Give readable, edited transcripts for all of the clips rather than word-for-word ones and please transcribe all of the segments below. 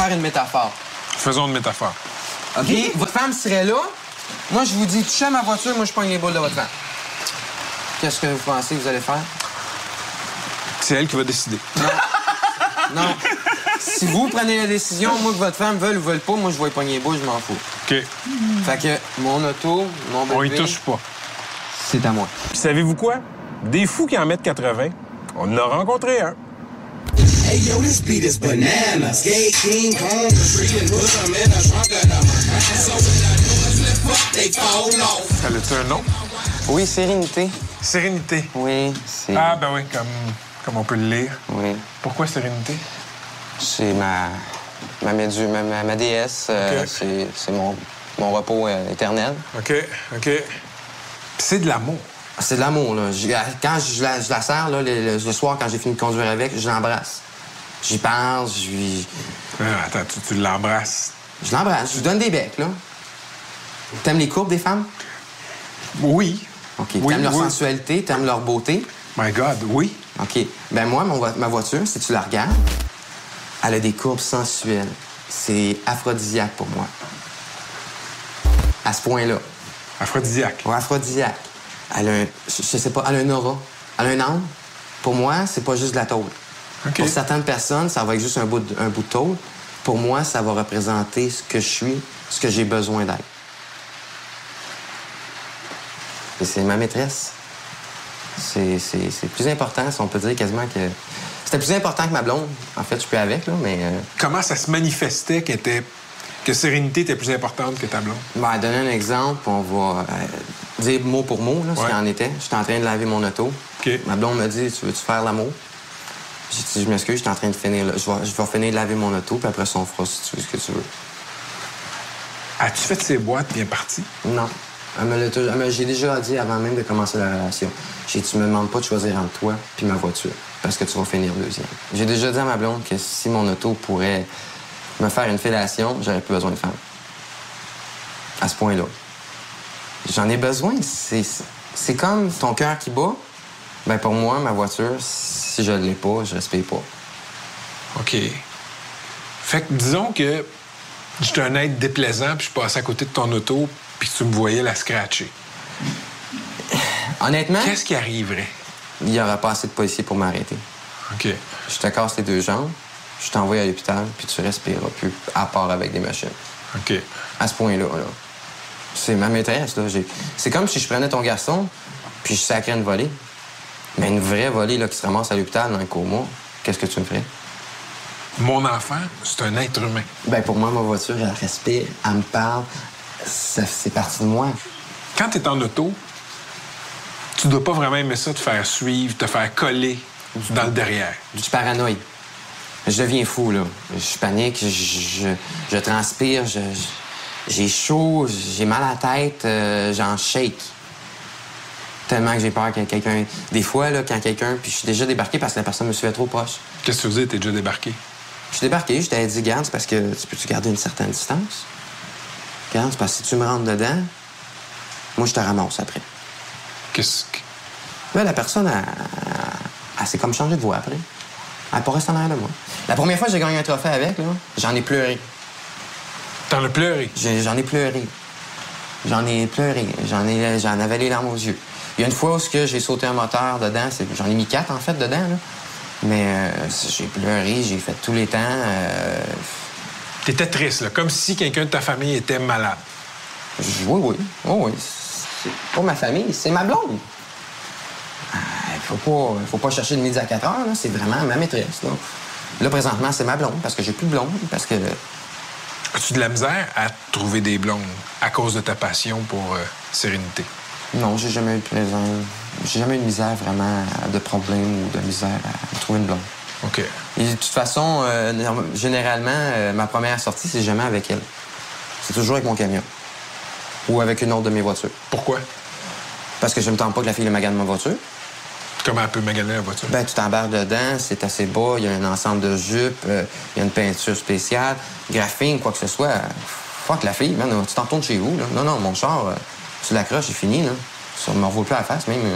faire une métaphore. Faisons une métaphore. OK? Votre femme serait là. Moi, je vous dis, touchez à ma voiture, moi, je pogne les boules de votre femme. Qu'est-ce que vous pensez que vous allez faire? C'est elle qui va décider. Non. Si vous prenez la décision, moi, que votre femme veuille ou veuille pas, moi, je vais y pogner les boules, je m'en fous. OK. Fait que mon auto, mon bébé... On y touche pas. C'est à moi. Puis savez-vous quoi? Des fous qui en mettent 80, on en a rencontré un. Hey yo, this beat is bananas. Gay King Kong, the freaking bosom in the trunk of the so when I do is lift up, they fall off. Ça a-tu un nom? Oui, Sérénité. Sérénité. Oui, c'est... Ah, ben oui, comme on peut le lire. Oui. Pourquoi Sérénité? C'est ma déesse. OK. C'est mon repos éternel. OK. Puis c'est de l'amour. C'est de l'amour, là. Quand je la sers, là, le soir, quand j'ai fini de conduire avec, je l'embrasse. J'y parle, Attends, tu l'embrasses. Je l'embrasse, je lui donne des becs, là. T'aimes les courbes des femmes? Oui. OK. Oui, T'aimes leur oui. sensualité, t'aimes leur beauté? My God, oui. OK. Ben moi, ma voiture, si tu la regardes, elle a des courbes sensuelles. C'est aphrodisiaque pour moi. À ce point-là. Aphrodisiaque. Ouais, aphrodisiaque. Elle a un... Je sais pas, elle a un aura. Elle a un âme. Pour moi, c'est pas juste de la tôle. OK. Pour certaines personnes, ça va être juste un bout de tôle. Pour moi, ça va représenter ce que je suis, ce que j'ai besoin d'être. Et c'est ma maîtresse. C'est plus important, si on peut dire quasiment que... C'était plus important que ma blonde. En fait, je suis plus avec, là, mais... Comment ça se manifestait que Sérénité était plus importante que ta blonde? Ben, donner un exemple, on va dire mot pour mot, là, ce Ouais. qu'il en était. J'étais en train de laver mon auto. OK. Ma blonde me dit, tu veux-tu faire l'amour? J'ai dit, je m'excuse, j'étais en train de finir, là. Je vais finir de laver mon auto, puis après ça, on fera si tu veux ce que tu veux. As-tu fait ses boîtes bien parties? Non. J'ai déjà dit avant même de commencer la relation. J'ai dit, tu me demandes pas de choisir entre toi puis ma voiture, parce que tu vas finir deuxième. J'ai déjà dit à ma blonde que si mon auto pourrait me faire une fellation, j'aurais plus besoin de femme. À ce point-là. J'en ai besoin. C'est comme ton cœur qui bat. Ben pour moi, ma voiture, si je l'ai pas, je respire pas. OK. Fait que disons que j'étais un être déplaisant, puis je passais à côté de ton auto, puis tu me voyais la scratcher. Honnêtement, Qu'est-ce qui arriverait? il y aura pas assez de policiers pour m'arrêter. OK. Je te casse les deux jambes, je t'envoie à l'hôpital, puis tu respireras plus, à part avec des machines. OK. À ce point-là, là. C'est ma maîtresse, là. C'est comme si je prenais ton garçon, puis je sacrais une volée. Mais une vraie volée, là, qui se ramasse à l'hôpital dans un coma, qu'est-ce que tu me ferais? Mon enfant, c'est un être humain. Ben pour moi, ma voiture, elle respire, elle me parle, c'est parti de moi. Quand t'es en auto, tu dois pas vraiment aimer ça, te faire suivre, te faire coller dans le derrière. Je suis paranoïe. Je deviens fou, là. Je panique, je transpire, j'ai chaud, j'ai mal à la tête, j'en shake. Tellement que j'ai peur que quelqu'un... Des fois, là, quand quelqu'un... Puis je suis déjà débarqué parce que la personne me suivait trop proche. Qu'est-ce que tu faisais? T'es déjà débarqué? Je suis débarqué, je t'avais dit, garde, c'est parce que tu peux-tu garder une certaine distance? Garde, c'est parce que si tu me rentres dedans, moi, je te ramasse après. Qu'est-ce que... Là, la personne, elle s'est comme changé de voix après. Elle n'est pas restée en arrière de moi. La première fois que j'ai gagné un trophée avec, là, j'en ai pleuré. T'en as pleuré? J'en ai pleuré. J'en ai pleuré. J'en avais les larmes aux yeux. Il y a une fois où j'ai sauté un moteur dedans. J'en ai mis 4, en fait, dedans, là. Mais j'ai pleuré, j'ai fait tous les temps. T'étais triste, là, comme si quelqu'un de ta famille était malade. Oui. Oh, oui. C'est pas ma famille, c'est ma blonde. Faut pas chercher de midi à 4 heures, là. C'est vraiment ma maîtresse, là. Là, présentement, c'est ma blonde, parce que j'ai plus de blonde, parce que... As-tu de la misère à trouver des blondes à cause de ta passion pour Sérénité? Non, j'ai jamais eu de plaisir. J'ai jamais eu de misère vraiment de problème ou de misère à trouver une blonde. OK. Et de toute façon, généralement, ma première sortie, c'est jamais avec elle. C'est toujours avec mon camion. Ou avec une autre de mes voitures. Pourquoi? Parce que je me tente pas que la fille magane ma voiture. Comment elle peut maganer la voiture? Ben, tu t'embarques dedans, c'est assez bas, il y a un ensemble de jupes, il y a une peinture spéciale, graphine, quoi que ce soit. Fuck la fille, man, tu t'en retournes chez vous, là. Non, mon char, tu l'accroches, c'est fini, là. Ça me revaut plus à la face, même. Que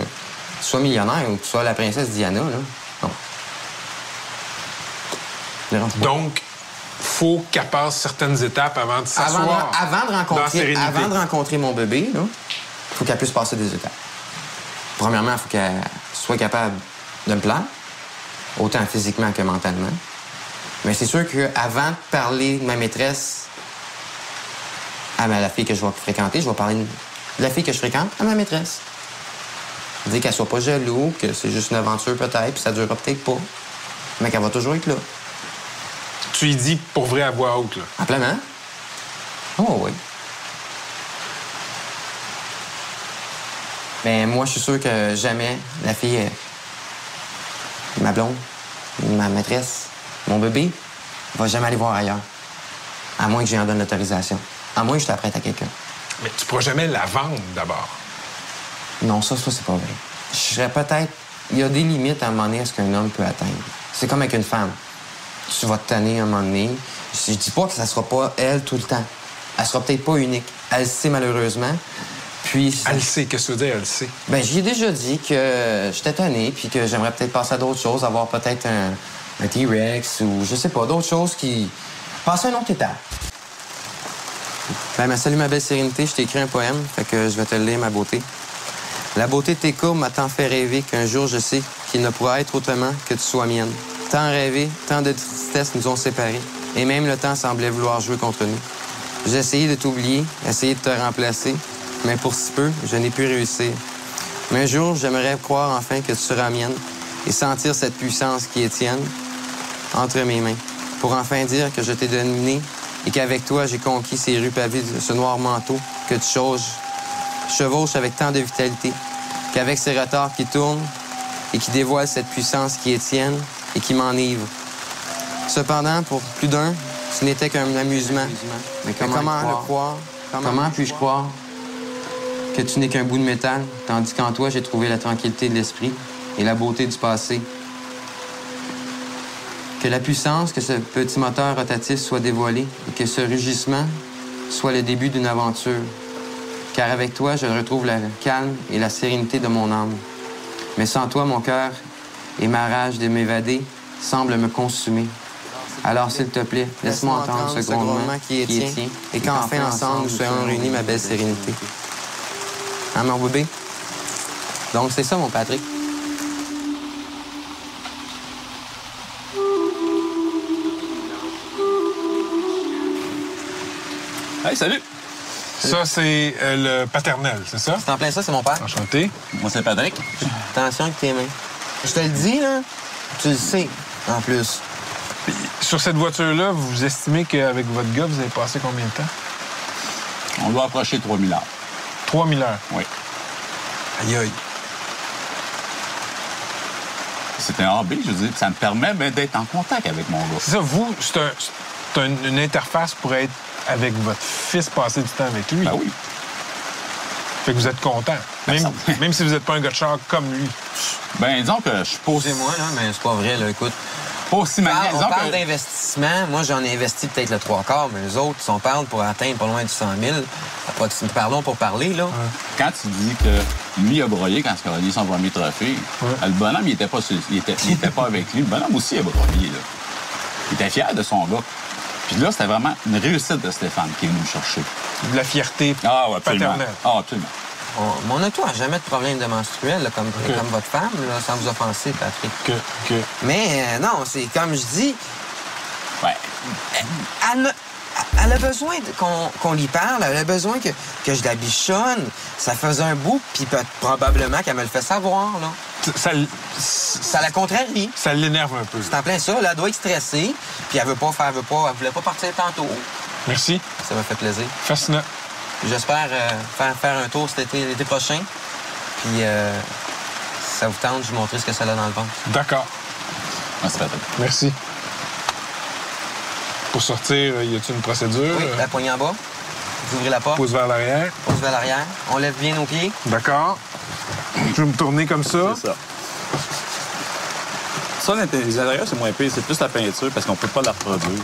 tu sois millionnaire ou que tu sois la princesse Diana, là. Non. Donc, faut qu'elle passe certaines étapes avant de s'asseoir. Avant dans sérénité. de rencontrer mon bébé, il faut qu'elle puisse passer des étapes. Premièrement, il faut qu'elle soit capable de me plaire, autant physiquement que mentalement. Mais c'est sûr qu'avant de parler de ma maîtresse à la fille que je vais fréquenter, je vais parler de la fille que je fréquente à ma maîtresse. Dire qu'elle soit pas jaloux, que c'est juste une aventure peut-être, puis ça durera peut-être pas, mais qu'elle va toujours être là. Tu lui dis pour vrai à voix haute, là. Amplement. Oh oui. Mais moi, je suis sûr que jamais la fille, ma blonde, ma maîtresse, mon bébé, va jamais aller voir ailleurs. À moins que j'y en donne l'autorisation. À moins que je t'apprête à quelqu'un. Mais tu pourras jamais la vendre, d'abord. Non, ça, c'est pas vrai. Je serais peut-être... Il y a des limites à un moment donné à ce qu'un homme peut atteindre. C'est comme avec une femme. Tu vas te tanner à un moment donné. Je dis pas que ça sera pas elle tout le temps. Elle sera peut-être pas unique. Elle le sait, malheureusement. Puis... Elle sait. Qu'est-ce que tu veux dire, elle sait? Bien, j'y ai déjà dit que j'étais tanné, puis que j'aimerais peut-être passer à d'autres choses, avoir peut-être un T-Rex ou je sais pas, d'autres choses qui... Passer à une autre étape. Ben, salut ma belle sérénité, je t'ai écrit un poème, fait que je vais te le lire, ma beauté. La beauté de tes courbes m'a tant fait rêver qu'un jour je sais qu'il ne pourra être autrement que tu sois mienne. Tant rêvé, tant de tristesse nous ont séparés, et même le temps semblait vouloir jouer contre nous. J'ai essayé de t'oublier, essayé de te remplacer, mais pour si peu, je n'ai pu réussir. Mais un jour, j'aimerais croire enfin que tu seras mienne et sentir cette puissance qui est tienne entre mes mains, pour enfin dire que je t'ai dominé et qu'avec toi, j'ai conquis ces rues pavées de ce noir manteau que tu chevauches avec tant de vitalité, qu'avec ces retards qui tournent et qui dévoilent cette puissance qui est tienne et qui m'enivre. Cependant, pour plus d'un, ce n'était qu'un amusement. Mais comment le croire? Comment puis-je croire que tu n'es qu'un bout de métal, tandis qu'en toi, j'ai trouvé la tranquillité de l'esprit et la beauté du passé? Que la puissance, que ce petit moteur rotatif soit dévoilé et que ce rugissement soit le début d'une aventure. Car avec toi, je retrouve le calme et la sérénité de mon âme. Mais sans toi, mon cœur et ma rage de m'évader semblent me consumer. Alors, s'il te plaît, laisse-moi entendre ce grondement qui est tien et qu'enfin, ensemble, nous soyons réunis, ma belle sérénité. Hein, mon bébé? Donc, c'est ça, mon Patrick. Hey, salut! Ça, c'est le paternel, c'est ça? C'est en plein ça, c'est mon père. Enchanté. Moi, c'est Patrick. Attention avec tes mains. Je te le dis, là, tu le sais, en plus. Puis, sur cette voiture-là, vous estimez qu'avec votre gars, vous avez passé combien de temps? On doit approcher 3000 heures. 3000 heures. Oui. Aïe, aïe. C'est un hobby, je veux dire. Ça me permet d'être en contact avec mon gars. C'est ça, vous, c'est une interface pour être avec votre fils, passer du temps avec lui. Ben oui. Fait que vous êtes content. Même si vous n'êtes pas un gars de char comme lui. Ben, disons que je suis pas aussi... Excusez-moi, là, mais c'est pas vrai, là, écoute. Pas aussi manière. On parle d'investissement. Moi, j'en ai investi peut-être le 3/4, mais les autres, si on parle pour atteindre pas loin du 100 000, pardon pour parler, là. Quand tu dis que lui a broyé quand il a gagné son premier trophée, le bonhomme, il était pas avec lui. Le bonhomme aussi a broyé, là. Il était fier de son gars. Puis là, c'était vraiment une réussite de Stéphane qui est venu me chercher. De la fierté Ah, ouais, absolument. paternelle. Ah, absolument. Mon auto n'a jamais de problème de menstruel, là, comme votre femme, là, sans vous offenser, Patrick. Mais non, c'est comme je dis, Ouais. elle a besoin qu'on lui parle, elle a besoin que je la bichonne. Ça faisait un bout, puis probablement qu'elle me le fait savoir, là. Ça la contrarie. Ça l'énerve un peu. C'est en plein ça, là, elle doit être stressée, puis elle voulait pas partir tantôt. Merci. Ça m'a fait plaisir. Fascinant. J'espère faire un tour l'été prochain. Puis, ça vous tente, je vous montrer ce que ça a dans le ventre. D'accord. Merci, Patrick. Merci. Pour sortir, y a-t-il une procédure? Oui, la poignée en bas. Vous ouvrez la porte. Pouce vers l'arrière. Pouce vers l'arrière. On lève bien nos pieds. D'accord. Je vais me tourner comme ça. C'est ça. Ça, les intérieurs, c'est moins pire. C'est plus la peinture parce qu'on peut pas la reproduire.